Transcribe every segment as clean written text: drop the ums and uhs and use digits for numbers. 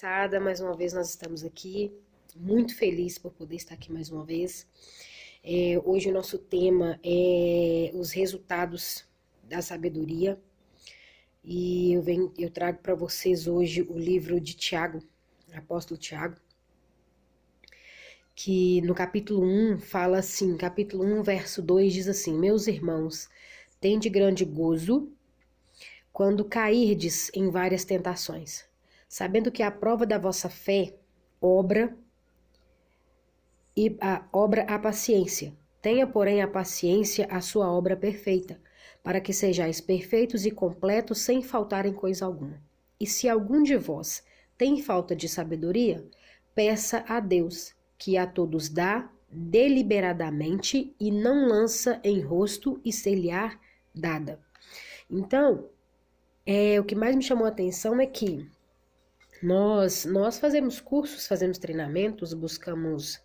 moçada, mais uma vez nós estamos aqui, muito feliz por poder estar aqui mais uma vez. Hoje o nosso tema é os resultados da sabedoria e eu trago para vocês hoje o livro de Tiago, apóstolo Tiago, que no capítulo 1 fala assim, capítulo 1, verso 2 diz assim: Meus irmãos, tende grande gozo quando cairdes em várias tentações, sabendo que a prova da vossa fé obra a paciência. Tenha, porém, a paciência a sua obra perfeita, para que sejais perfeitos e completos sem faltar em coisa alguma. E se algum de vós tem falta de sabedoria, peça a Deus, que a todos dá deliberadamente e não lança em rosto e ser-lhe-á dada. Então, o que mais me chamou a atenção é que nós fazemos cursos, fazemos treinamentos, buscamos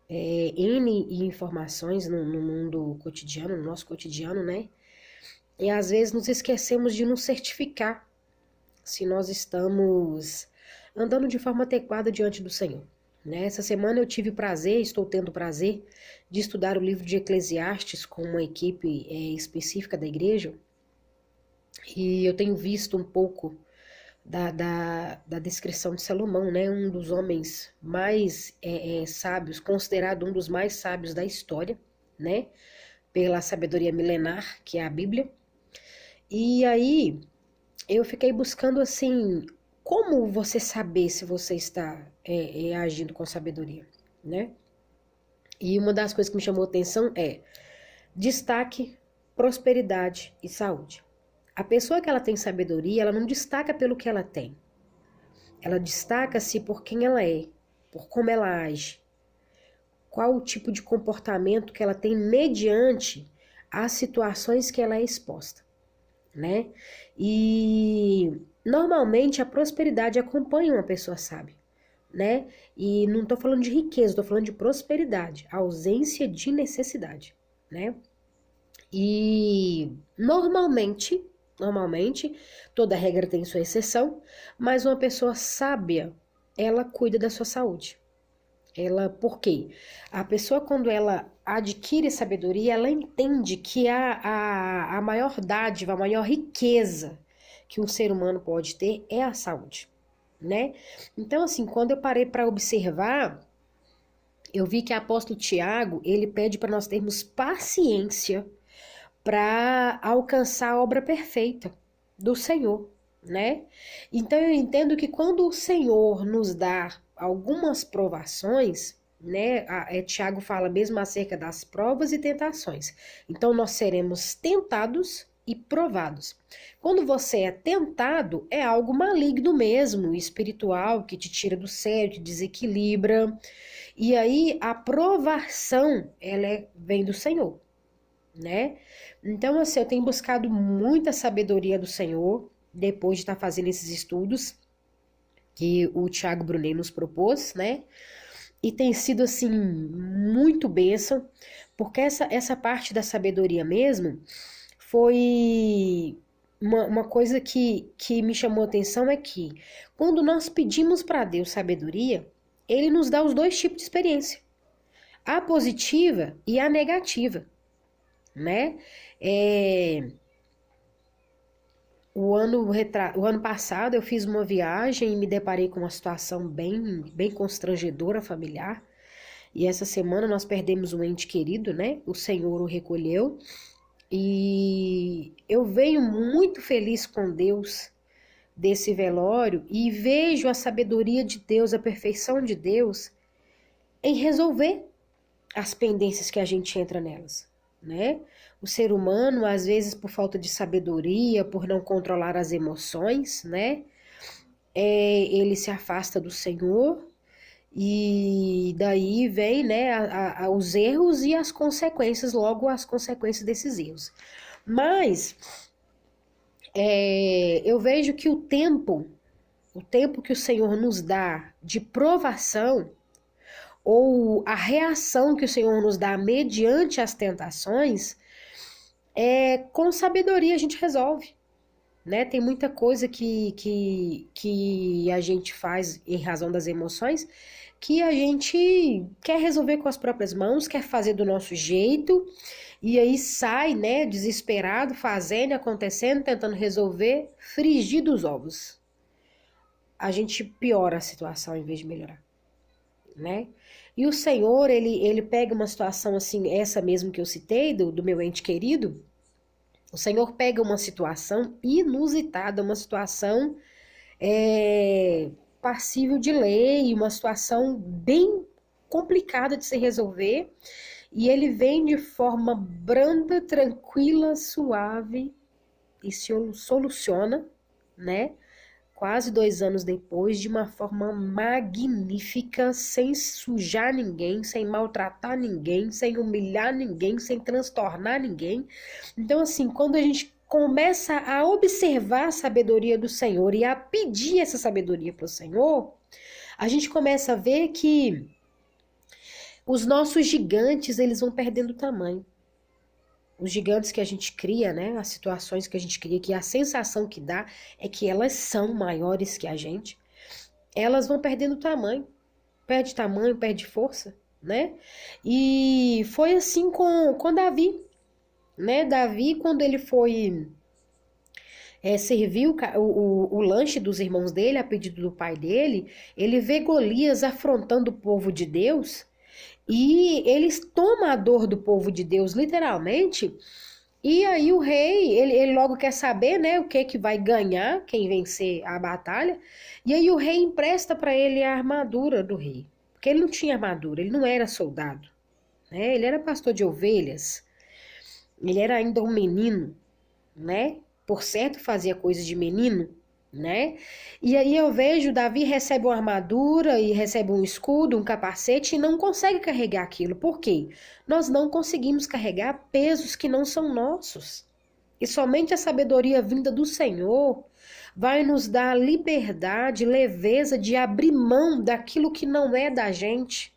N informações no mundo cotidiano, no nosso cotidiano, né? E às vezes nos esquecemos de nos certificar se nós estamos andando de forma adequada diante do Senhor. Né? Essa semana eu tive o prazer, estou tendo o prazer de estudar o livro de Eclesiastes com uma equipe específica da igreja. E eu tenho visto um pouco da descrição de Salomão, né? Um dos homens mais sábios, considerado um dos mais sábios da história, né? Pela sabedoria milenar, que é a Bíblia. E aí, eu fiquei buscando, assim, como você saber se você está agindo com sabedoria, né? E uma das coisas que me chamou a atenção é destaque, prosperidade e saúde. A pessoa que ela tem sabedoria, ela não destaca pelo que ela tem. Ela destaca-se por quem ela é, por como ela age, qual o tipo de comportamento que ela tem mediante as situações que ela é exposta, né? E normalmente a prosperidade acompanha uma pessoa sábia, né? E não estou falando de riqueza, estou falando de prosperidade, ausência de necessidade, né? E normalmente, toda regra tem sua exceção, mas uma pessoa sábia, ela cuida da sua saúde. Por quê? A pessoa, quando ela adquire sabedoria, ela entende que a maior dádiva, a maior riqueza que um ser humano pode ter é a saúde, né? Então, assim, quando eu parei para observar, eu vi que o apóstolo Tiago, ele pede para nós termos paciência para alcançar a obra perfeita do Senhor, né? Então eu entendo que quando o Senhor nos dá algumas provações, né? Tiago fala mesmo acerca das provas e tentações. Então nós seremos tentados e provados. Quando você é tentado, é algo maligno mesmo, espiritual, que te tira do sério, te desequilibra. E aí a provação, vem do Senhor, né? Então, assim, eu tenho buscado muita sabedoria do Senhor, depois de estar fazendo esses estudos que o Tiago Brunet nos propôs, né? E tem sido, assim, muito bênção, porque essa parte da sabedoria mesmo foi uma coisa que me chamou a atenção, é que quando nós pedimos para Deus sabedoria, Ele nos dá os dois tipos de experiência, a positiva e a negativa, né? O ano passado eu fiz uma viagem e me deparei com uma situação bem constrangedora familiar. E essa semana nós perdemos um ente querido, né? O Senhor o recolheu. E eu venho muito feliz com Deus desse velório e vejo a sabedoria de Deus, a perfeição de Deus em resolver as pendências que a gente entra nelas, né? O ser humano, às vezes, por falta de sabedoria, por não controlar as emoções, né? Ele se afasta do Senhor e daí vem, né, os erros e as consequências, logo as consequências desses erros. Mas eu vejo que o tempo que o Senhor nos dá de provação, ou a reação que o Senhor nos dá mediante as tentações, com sabedoria a gente resolve, né? Tem muita coisa que a gente faz em razão das emoções que a gente quer resolver com as próprias mãos, quer fazer do nosso jeito, e aí sai, né, desesperado, fazendo, acontecendo, tentando resolver, frigir dos ovos. A gente piora a situação em vez de melhorar, né? E o Senhor, ele pega uma situação assim, essa mesmo que eu citei, do meu ente querido, o Senhor pega uma situação inusitada, uma situação passível de lei, uma situação bem complicada de se resolver, e ele vem de forma branda, tranquila, suave e se soluciona, né? Quase 2 anos depois, de uma forma magnífica, sem sujar ninguém, sem maltratar ninguém, sem humilhar ninguém, sem transtornar ninguém. Então, assim, quando a gente começa a observar a sabedoria do Senhor e a pedir essa sabedoria para o Senhor, a gente começa a ver que os nossos gigantes, eles vão perdendo tamanho. Os gigantes que a gente cria, né, as situações que a gente cria, que a sensação que dá é que elas são maiores que a gente, elas vão perdendo tamanho, perde força, né? E foi assim com Davi, né? Davi, quando ele foi serviu o lanche dos irmãos dele, a pedido do pai dele, ele vê Golias afrontando o povo de Deus, e eles tomam a dor do povo de Deus, literalmente, e aí o rei, ele logo quer saber, né, o que vai ganhar, quem vencer a batalha, e aí o rei empresta para ele a armadura do rei, porque ele não tinha armadura, ele não era soldado, né, ele era pastor de ovelhas, ele era ainda um menino, né, por certo fazia coisas de menino, né? E aí eu vejo Davi recebe uma armadura e recebe um escudo, um capacete e não consegue carregar aquilo. Por quê? Nós não conseguimos carregar pesos que não são nossos. E somente a sabedoria vinda do Senhor vai nos dar a liberdade, leveza de abrir mão daquilo que não é da gente,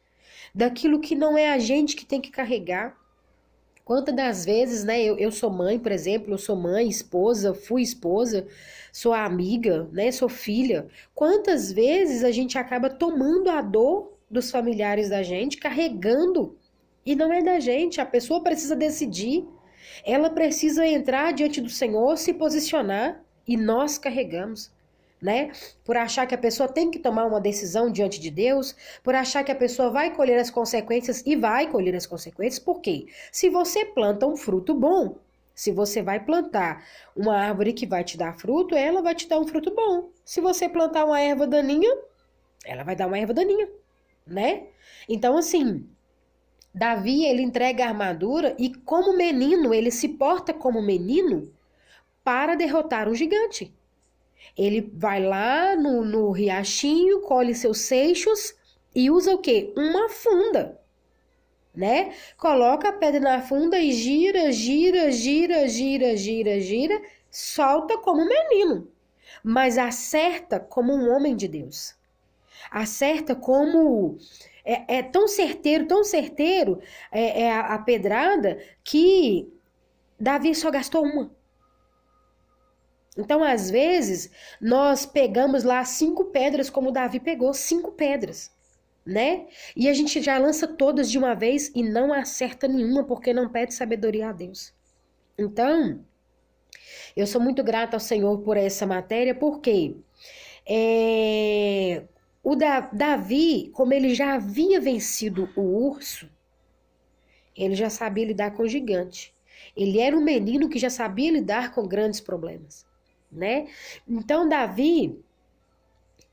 daquilo que não é a gente que tem que carregar. Quantas das vezes, né, eu sou mãe, por exemplo, eu sou mãe, esposa, fui esposa, sou amiga, né, sou filha. Quantas vezes a gente acaba tomando a dor dos familiares da gente, carregando, e não é da gente, a pessoa precisa decidir, ela precisa entrar diante do Senhor, se posicionar, e nós carregamos. Né? Por achar que a pessoa tem que tomar uma decisão diante de Deus, por achar que a pessoa vai colher as consequências e vai colher as consequências, por quê? Se você planta um fruto bom, se você vai plantar uma árvore que vai te dar fruto, ela vai te dar um fruto bom. Se você plantar uma erva daninha, ela vai dar uma erva daninha, né? Então, assim, Davi, ele entrega a armadura e como menino, ele se porta como menino para derrotar um gigante. Ele vai lá no riachinho, colhe seus seixos e usa o quê? Uma funda, né? Coloca a pedra na funda e gira, gira, gira, gira, gira, gira, solta como um menino, mas acerta como um homem de Deus. Acerta como... É tão certeiro a pedrada que Davi só gastou uma. Então, às vezes, nós pegamos lá 5 pedras, como Davi pegou 5 pedras, né? E a gente já lança todas de uma vez e não acerta nenhuma, porque não pede sabedoria a Deus. Então, eu sou muito grata ao Senhor por essa matéria, porque o Davi, como ele já havia vencido o urso, ele já sabia lidar com o gigante. Ele era um menino que já sabia lidar com grandes problemas, né? Então, Davi,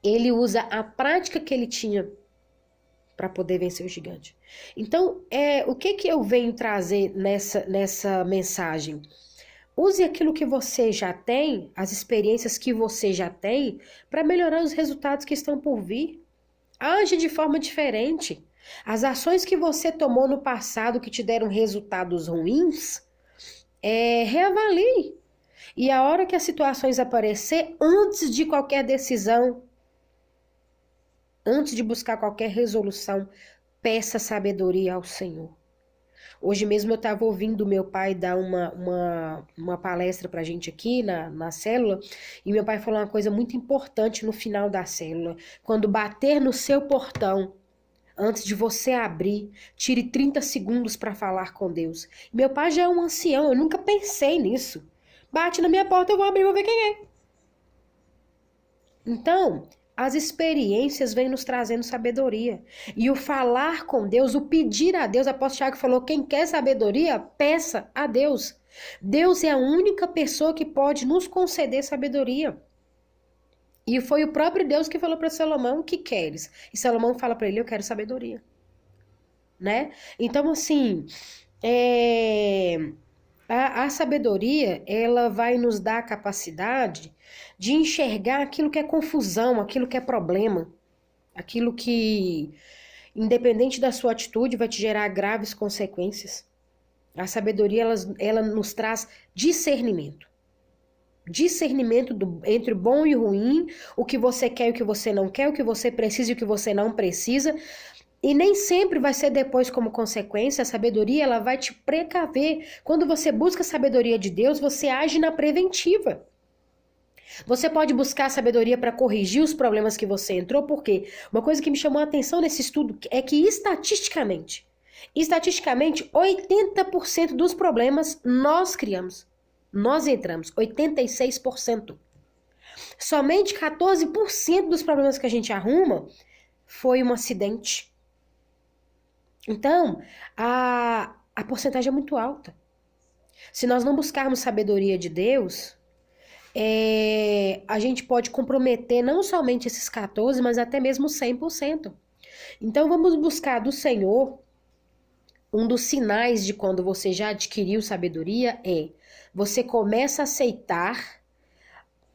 ele usa a prática que ele tinha para poder vencer o gigante. Então, o que eu venho trazer nessa mensagem? Use aquilo que você já tem, as experiências que você já tem, para melhorar os resultados que estão por vir. Age de forma diferente. As ações que você tomou no passado que te deram resultados ruins, reavalie. E a hora que as situações aparecer, antes de qualquer decisão, antes de buscar qualquer resolução, peça sabedoria ao Senhor. Hoje mesmo eu estava ouvindo meu pai dar uma palestra para a gente aqui na célula, e meu pai falou uma coisa muito importante no final da célula. Quando bater no seu portão, antes de você abrir, tire 30 segundos para falar com Deus. Meu pai já é um ancião, eu nunca pensei nisso. Bate na minha porta, eu vou abrir, vou ver quem é. Então, as experiências vêm nos trazendo sabedoria. E o falar com Deus, o pedir a Deus, o apóstolo Tiago falou, quem quer sabedoria, peça a Deus. Deus é a única pessoa que pode nos conceder sabedoria. E foi o próprio Deus que falou para Salomão, o que queres? E Salomão fala para ele, eu quero sabedoria. Né? Então, assim, a sabedoria, ela vai nos dar a capacidade de enxergar aquilo que é confusão, aquilo que é problema, aquilo que, independente da sua atitude, vai te gerar graves consequências. A sabedoria, ela nos traz discernimento. Discernimento entre o bom e o ruim, o que você quer e o que você não quer, o que você precisa e o que você não precisa. E nem sempre vai ser depois como consequência. A sabedoria, ela vai te precaver. Quando você busca a sabedoria de Deus, você age na preventiva. Você pode buscar sabedoria para corrigir os problemas que você entrou, porque uma coisa que me chamou a atenção nesse estudo é que estatisticamente, 80% dos problemas nós criamos. Nós entramos, 86%. Somente 14% dos problemas que a gente arruma foi um acidente. Então, a porcentagem é muito alta. Se nós não buscarmos sabedoria de Deus, a gente pode comprometer não somente esses 14%, mas até mesmo 100%. Então, vamos buscar do Senhor. Um dos sinais de quando você já adquiriu sabedoria é você começa a aceitar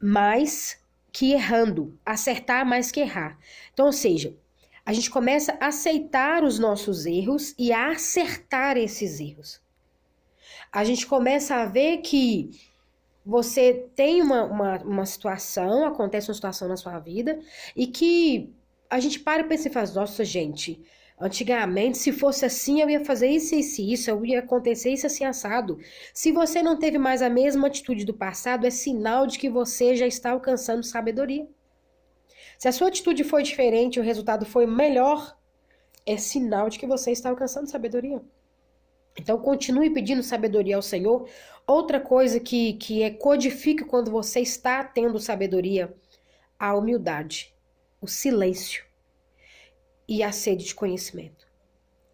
mais que errando, acertar mais que errar. Então, ou seja, a gente começa a aceitar os nossos erros e a acertar esses erros. A gente começa a ver que você tem uma situação, acontece uma situação na sua vida, e que a gente para e pensa e faz, nossa, gente, antigamente, se fosse assim, eu ia fazer isso, isso, isso, eu ia acontecer isso assim, assado. Se você não teve mais a mesma atitude do passado, é sinal de que você já está alcançando sabedoria. Se a sua atitude foi diferente, o resultado foi melhor, é sinal de que você está alcançando sabedoria. Então, continue pedindo sabedoria ao Senhor. Outra coisa que codifica quando você está tendo sabedoria, a humildade, o silêncio e a sede de conhecimento.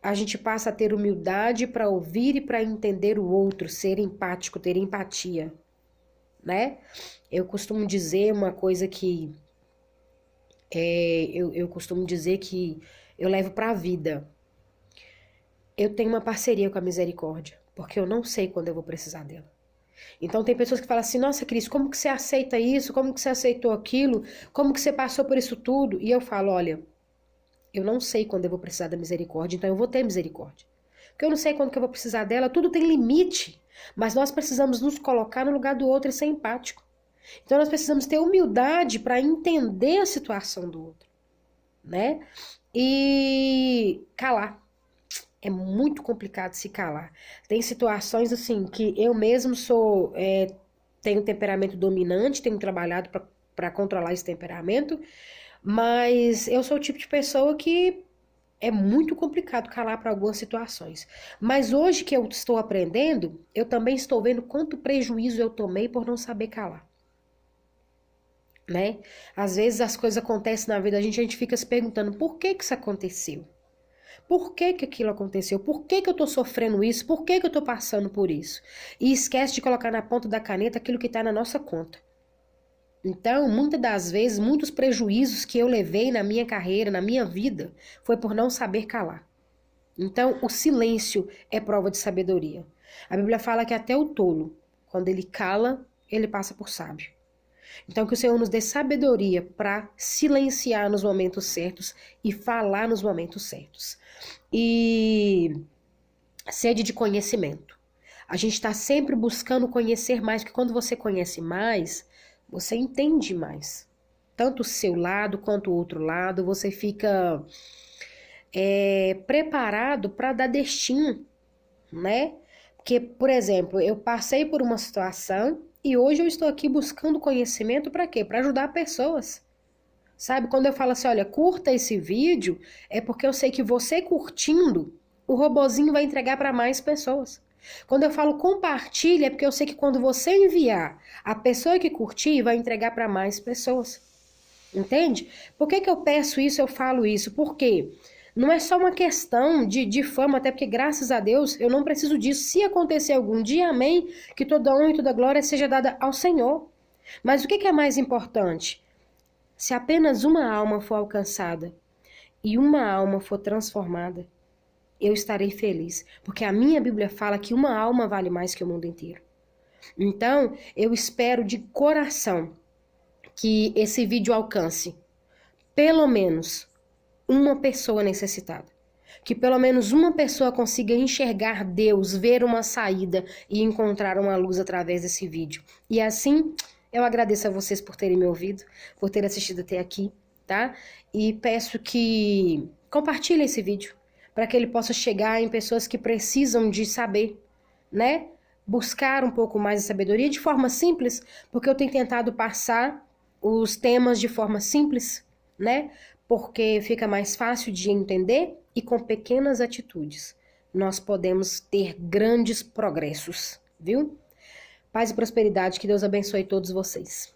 A gente passa a ter humildade para ouvir e para entender o outro, ser empático, ter empatia, né? Eu costumo dizer uma coisa que eu costumo dizer que eu levo para a vida. Eu tenho uma parceria com a misericórdia, porque eu não sei quando eu vou precisar dela. Então tem pessoas que falam assim, nossa, Cris, como que você aceita isso? Como que você aceitou aquilo? Como que você passou por isso tudo? E eu falo, olha, eu não sei quando eu vou precisar da misericórdia, então eu vou ter misericórdia. Porque eu não sei quando que eu vou precisar dela, tudo tem limite. Mas nós precisamos nos colocar no lugar do outro e ser empático. Então nós precisamos ter humildade para entender a situação do outro, né? E calar. É muito complicado se calar. Tem situações assim que eu mesmo tenho temperamento dominante, tenho trabalhado para controlar esse temperamento, mas eu sou o tipo de pessoa que é muito complicado calar para algumas situações. Mas hoje que eu estou aprendendo, eu também estou vendo quanto prejuízo eu tomei por não saber calar. Né? Às vezes as coisas acontecem na vida, a gente fica se perguntando por que isso aconteceu? Por que aquilo aconteceu? Por que eu tô sofrendo isso? Por que eu tô passando por isso? E esquece de colocar na ponta da caneta aquilo que tá na nossa conta. Então, muitas das vezes, muitos prejuízos que eu levei na minha carreira, na minha vida, foi por não saber calar. Então, o silêncio é prova de sabedoria. A Bíblia fala que até o tolo, quando ele cala, ele passa por sábio. Então, que o Senhor nos dê sabedoria para silenciar nos momentos certos e falar nos momentos certos. E sede de conhecimento. A gente está sempre buscando conhecer mais, porque quando você conhece mais, você entende mais. Tanto o seu lado quanto o outro lado, você fica preparado para dar destino. né? Porque, por exemplo, eu passei por uma situação e hoje eu estou aqui buscando conhecimento para quê? Para ajudar pessoas. Sabe, quando eu falo assim, olha, curta esse vídeo, é porque eu sei que você curtindo, o robozinho vai entregar para mais pessoas. Quando eu falo compartilha, é porque eu sei que quando você enviar, a pessoa que curtir vai entregar para mais pessoas. Entende? Por que eu peço isso, eu falo isso? Porque não é só uma questão de fama, até porque, graças a Deus, eu não preciso disso. Se acontecer algum dia, amém, que toda honra e toda glória seja dada ao Senhor. Mas o que é mais importante? Se apenas uma alma for alcançada e uma alma for transformada, eu estarei feliz, porque a minha Bíblia fala que uma alma vale mais que o mundo inteiro. Então, eu espero de coração que esse vídeo alcance pelo menos uma pessoa necessitada. Que pelo menos uma pessoa consiga enxergar Deus, ver uma saída e encontrar uma luz através desse vídeo. E assim, eu agradeço a vocês por terem me ouvido, por terem assistido até aqui, tá? E peço que compartilhem esse vídeo, para que ele possa chegar em pessoas que precisam de saber, né? Buscar um pouco mais de sabedoria de forma simples, porque eu tenho tentado passar os temas de forma simples, né? Porque fica mais fácil de entender e com pequenas atitudes nós podemos ter grandes progressos, viu? Paz e prosperidade, que Deus abençoe todos vocês.